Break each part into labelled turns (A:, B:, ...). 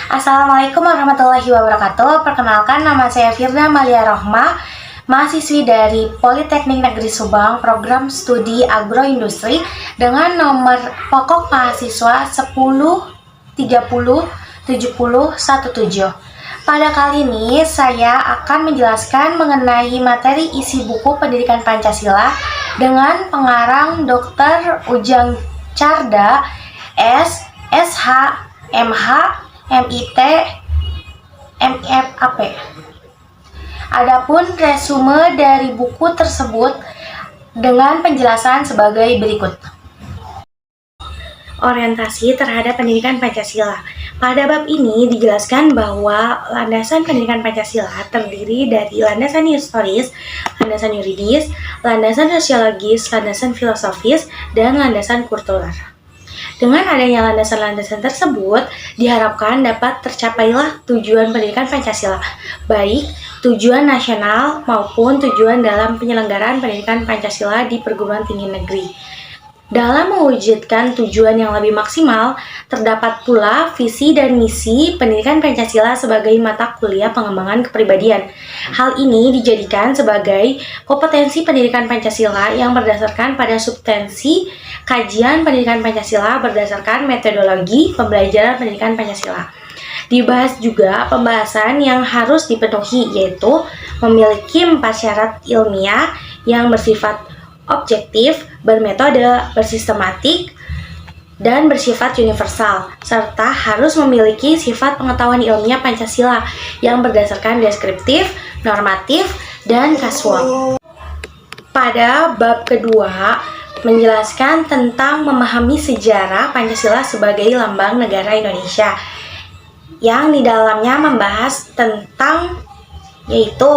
A: Assalamualaikum warahmatullahi wabarakatuh. Perkenalkan, nama saya Firda Malia Rohma, mahasiswi dari Politeknik Negeri Subang, program studi agroindustri dengan nomor pokok mahasiswa 10307017. Pada kali ini saya akan menjelaskan mengenai materi isi buku Pendidikan Pancasila dengan pengarang Dr. Ujang Carda, SH, MH, MIT, MFAP. Adapun resume dari buku tersebut dengan penjelasan sebagai berikut. Orientasi terhadap pendidikan Pancasila. Pada bab ini dijelaskan bahwa landasan pendidikan Pancasila terdiri dari landasan historis, landasan yuridis, landasan sosiologis, landasan filosofis, dan landasan kultural. Dengan adanya landasan-landasan tersebut, diharapkan dapat tercapailah tujuan pendidikan Pancasila, baik tujuan nasional maupun tujuan dalam penyelenggaraan pendidikan Pancasila di perguruan tinggi negeri. Dalam mewujudkan tujuan yang lebih maksimal, terdapat pula visi dan misi pendidikan Pancasila sebagai mata kuliah pengembangan kepribadian. Hal ini dijadikan sebagai kompetensi pendidikan Pancasila yang berdasarkan pada substansi kajian pendidikan Pancasila berdasarkan metodologi pembelajaran pendidikan Pancasila. Dibahas juga pembahasan yang harus dipenuhi, yaitu memiliki 4 syarat ilmiah yang bersifat objektif, bermetode, bersistematik, dan bersifat universal, serta harus memiliki sifat pengetahuan ilmiah Pancasila yang berdasarkan deskriptif, normatif, dan kasual. Pada bab kedua, menjelaskan tentang memahami sejarah Pancasila sebagai lambang negara Indonesia, yang di dalamnya membahas tentang, yaitu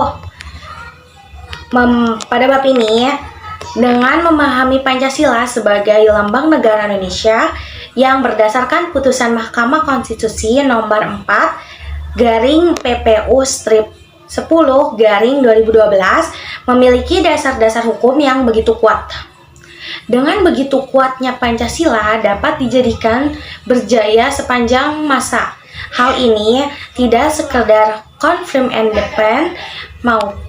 A: pada bab ini, dengan memahami Pancasila sebagai lambang negara Indonesia yang berdasarkan putusan Mahkamah Konstitusi nomor 4 garing PPU strip 10 garing 2012 memiliki dasar-dasar hukum yang begitu kuat. Dengan begitu kuatnya Pancasila dapat dijadikan berjaya sepanjang masa. Hal ini tidak sekedar confirm and defend,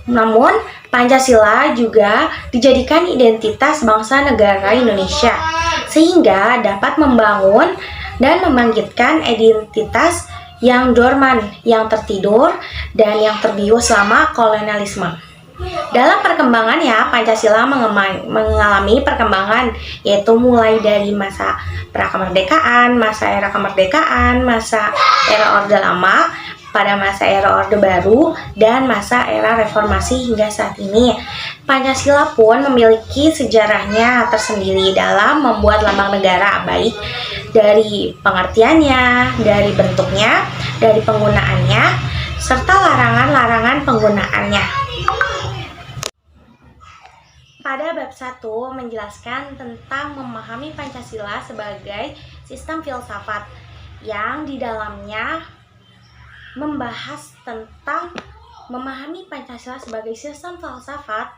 A: namun Pancasila juga dijadikan identitas bangsa negara Indonesia, sehingga dapat membangun dan membangkitkan identitas yang dorman, yang tertidur, dan yang terbius selama kolonialisme. Dalam perkembangannya, Pancasila mengalami perkembangan, yaitu mulai dari masa prakemerdekaan, masa era kemerdekaan, masa era Orde Lama, pada masa era Orde Baru, dan masa era reformasi hingga saat ini. Pancasila pun memiliki sejarahnya tersendiri dalam membuat lambang negara, baik dari pengertiannya, dari bentuknya, dari penggunaannya, serta larangan-larangan penggunaannya. Pada bab 1 menjelaskan tentang memahami Pancasila sebagai sistem filsafat, yang di dalamnya membahas tentang memahami Pancasila sebagai sistem filsafat,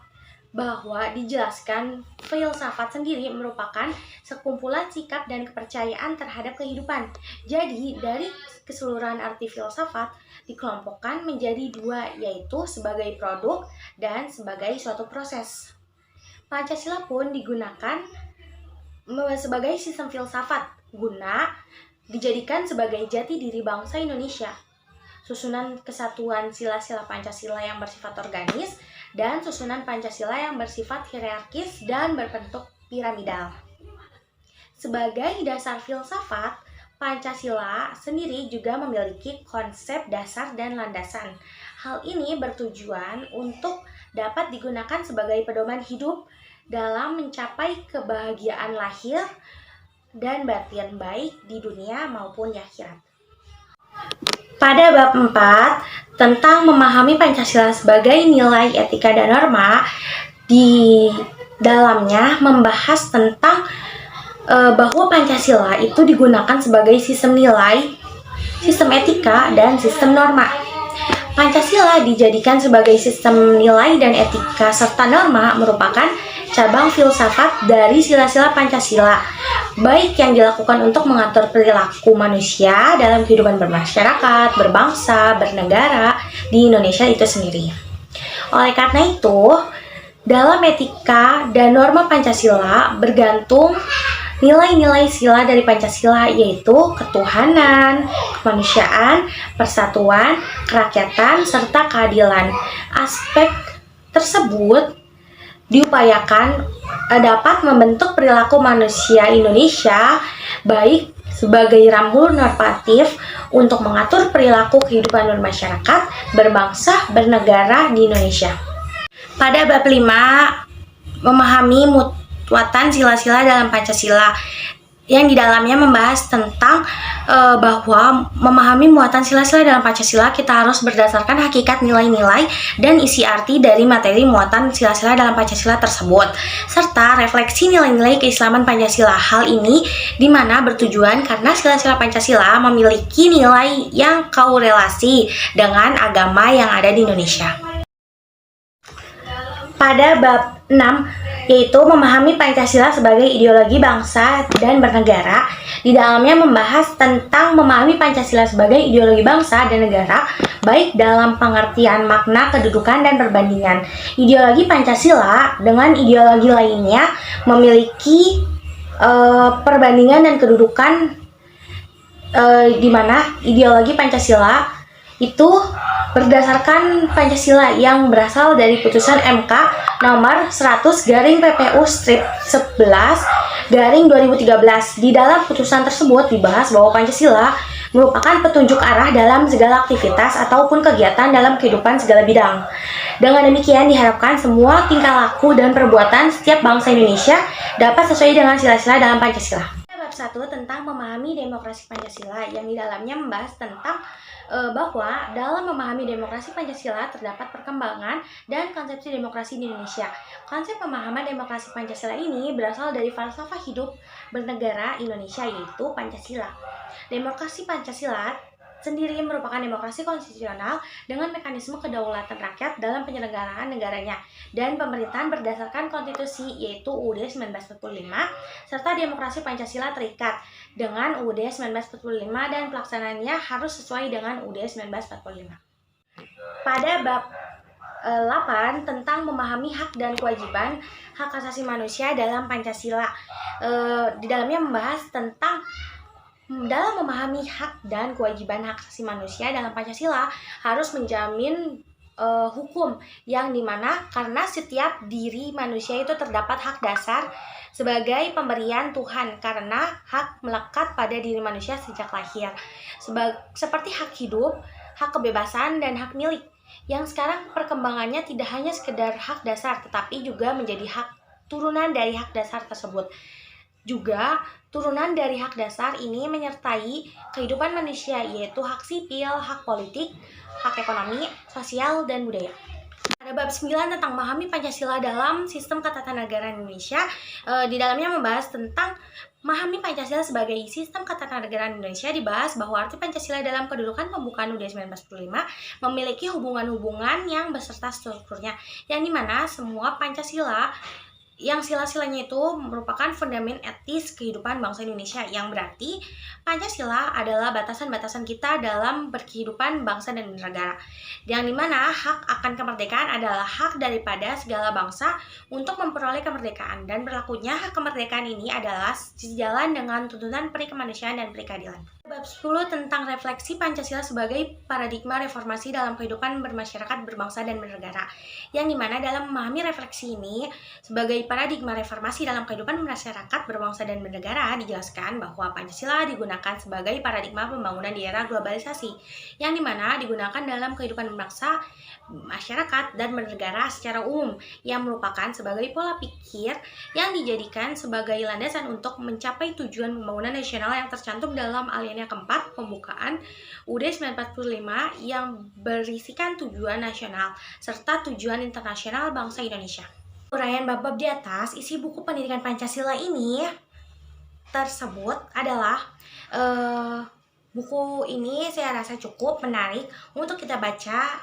A: bahwa dijelaskan filsafat sendiri merupakan sekumpulan sikap dan kepercayaan terhadap kehidupan. Jadi dari keseluruhan arti filsafat dikelompokkan menjadi 2, yaitu sebagai produk dan sebagai suatu proses. Pancasila pun digunakan sebagai sistem filsafat guna dijadikan sebagai jati diri bangsa Indonesia, susunan kesatuan sila-sila Pancasila yang bersifat organis, dan susunan Pancasila yang bersifat hierarkis dan berbentuk piramidal. Sebagai dasar filsafat, Pancasila sendiri juga memiliki konsep dasar dan landasan. Hal ini bertujuan untuk dapat digunakan sebagai pedoman hidup dalam mencapai kebahagiaan lahir dan batin, baik di dunia maupun di akhirat. Pada bab 4 tentang memahami Pancasila sebagai nilai, etika, dan norma, di dalamnya membahas tentang bahwa Pancasila itu digunakan sebagai sistem nilai, sistem etika, dan sistem norma. Pancasila dijadikan sebagai sistem nilai dan etika serta norma merupakan cabang filsafat dari sila-sila Pancasila, baik yang dilakukan untuk mengatur perilaku manusia dalam kehidupan bermasyarakat, berbangsa, bernegara di Indonesia itu sendiri. Oleh karena itu, dalam etika dan norma Pancasila bergantung nilai-nilai sila dari Pancasila, yaitu ketuhanan, kemanusiaan, persatuan, kerakyatan, serta keadilan. Aspek tersebut diupayakan dapat membentuk perilaku manusia Indonesia baik sebagai rambu normatif untuk mengatur perilaku kehidupan bermasyarakat, berbangsa, bernegara di Indonesia. Pada bab 5, memahami muatan sila-sila dalam Pancasila, yang di dalamnya membahas tentang bahwa memahami muatan sila-sila dalam Pancasila kita harus berdasarkan hakikat nilai-nilai dan isi arti dari materi muatan sila-sila dalam Pancasila tersebut, serta refleksi nilai-nilai keislaman Pancasila. Hal ini dimana bertujuan karena sila-sila Pancasila memiliki nilai yang korelasi dengan agama yang ada di Indonesia. Pada bab 6, yaitu memahami Pancasila sebagai ideologi bangsa dan bernegara, di dalamnya membahas tentang memahami Pancasila sebagai ideologi bangsa dan negara, baik dalam pengertian makna, kedudukan, dan perbandingan. Ideologi Pancasila dengan ideologi lainnya memiliki perbandingan dan kedudukan, di mana ideologi Pancasila itu berdasarkan Pancasila yang berasal dari putusan MK nomor 100/PPU/11/2013. Di dalam putusan tersebut dibahas bahwa Pancasila merupakan petunjuk arah dalam segala aktivitas ataupun kegiatan dalam kehidupan segala bidang. Dengan demikian diharapkan semua tingkah laku dan perbuatan setiap bangsa Indonesia dapat sesuai dengan sila-sila dalam Pancasila. Bab 1 tentang memahami demokrasi Pancasila, yang di dalamnya membahas tentang bahwa dalam memahami demokrasi Pancasila terdapat perkembangan dan konsepsi demokrasi di Indonesia. Konsep pemahaman demokrasi Pancasila ini berasal dari falsafah hidup bernegara Indonesia, yaitu Pancasila. Demokrasi Pancasila sendiri merupakan demokrasi konstitusional dengan mekanisme kedaulatan rakyat dalam penyelenggaraan negaranya dan pemerintahan berdasarkan konstitusi, yaitu UUD 1945, serta demokrasi Pancasila terikat dengan UUD 1945 dan pelaksanaannya harus sesuai dengan UUD 1945. Pada bab 8 tentang memahami hak dan kewajiban hak asasi manusia dalam Pancasila, di dalamnya membahas tentang dalam memahami hak dan kewajiban hak asasi manusia dalam Pancasila harus menjamin hukum yang dimana karena setiap diri manusia itu terdapat hak dasar sebagai pemberian Tuhan, karena hak melekat pada diri manusia sejak lahir, seperti hak hidup, hak kebebasan, dan hak milik, yang sekarang perkembangannya tidak hanya sekedar hak dasar tetapi juga menjadi hak turunan dari hak dasar tersebut. Juga turunan dari hak dasar ini menyertai kehidupan manusia, yaitu hak sipil, hak politik, hak ekonomi, sosial, dan budaya. Pada bab 9 tentang memahami Pancasila dalam sistem ketatanegaraan Indonesia, di dalamnya membahas tentang memahami Pancasila sebagai sistem ketatanegaraan Indonesia. Dibahas bahwa arti Pancasila dalam kedudukan pembukaan UUD 1945 memiliki hubungan-hubungan yang beserta strukturnya, yang dimana semua Pancasila yang sila-silanya itu merupakan fundament etis kehidupan bangsa Indonesia, yang berarti Pancasila adalah batasan-batasan kita dalam berkehidupan bangsa dan negara, yang dimana hak akan kemerdekaan adalah hak daripada segala bangsa untuk memperoleh kemerdekaan, dan berlakunya hak kemerdekaan ini adalah sejalan dengan tuntunan peri kemanusiaan dan peri keadilan. Bab 10 tentang refleksi Pancasila sebagai paradigma reformasi dalam kehidupan bermasyarakat, berbangsa, dan bernegara, yang dimana dalam memahami refleksi ini sebagai paradigma reformasi dalam kehidupan masyarakat, berbangsa, dan bernegara, dijelaskan bahwa Pancasila digunakan sebagai paradigma pembangunan di era globalisasi, yang dimana digunakan dalam kehidupan berbangsa, masyarakat, dan bernegara secara umum, yang merupakan sebagai pola pikir yang dijadikan sebagai landasan untuk mencapai tujuan pembangunan nasional yang tercantum dalam alinea keempat pembukaan UUD 1945 yang berisikan tujuan nasional serta tujuan internasional bangsa Indonesia. Uraian bab-bab di atas isi buku pendidikan Pancasila ini tersebut adalah buku ini saya rasa cukup menarik untuk kita baca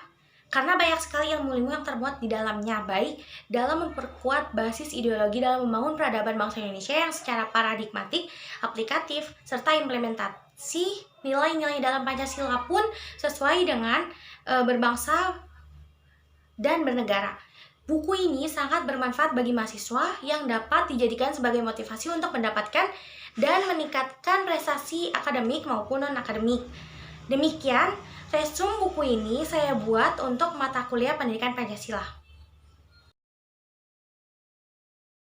A: Karena banyak sekali ilmu-ilmu yang termuat di dalamnya, baik dalam memperkuat basis ideologi dalam membangun peradaban bangsa Indonesia yang secara paradigmatik, aplikatif, serta implementasi nilai-nilai dalam Pancasila pun sesuai dengan berbangsa dan bernegara. Buku ini sangat bermanfaat bagi mahasiswa yang dapat dijadikan sebagai motivasi untuk mendapatkan dan meningkatkan prestasi akademik maupun non-akademik. Demikian, resume buku ini saya buat untuk mata kuliah pendidikan Pancasila.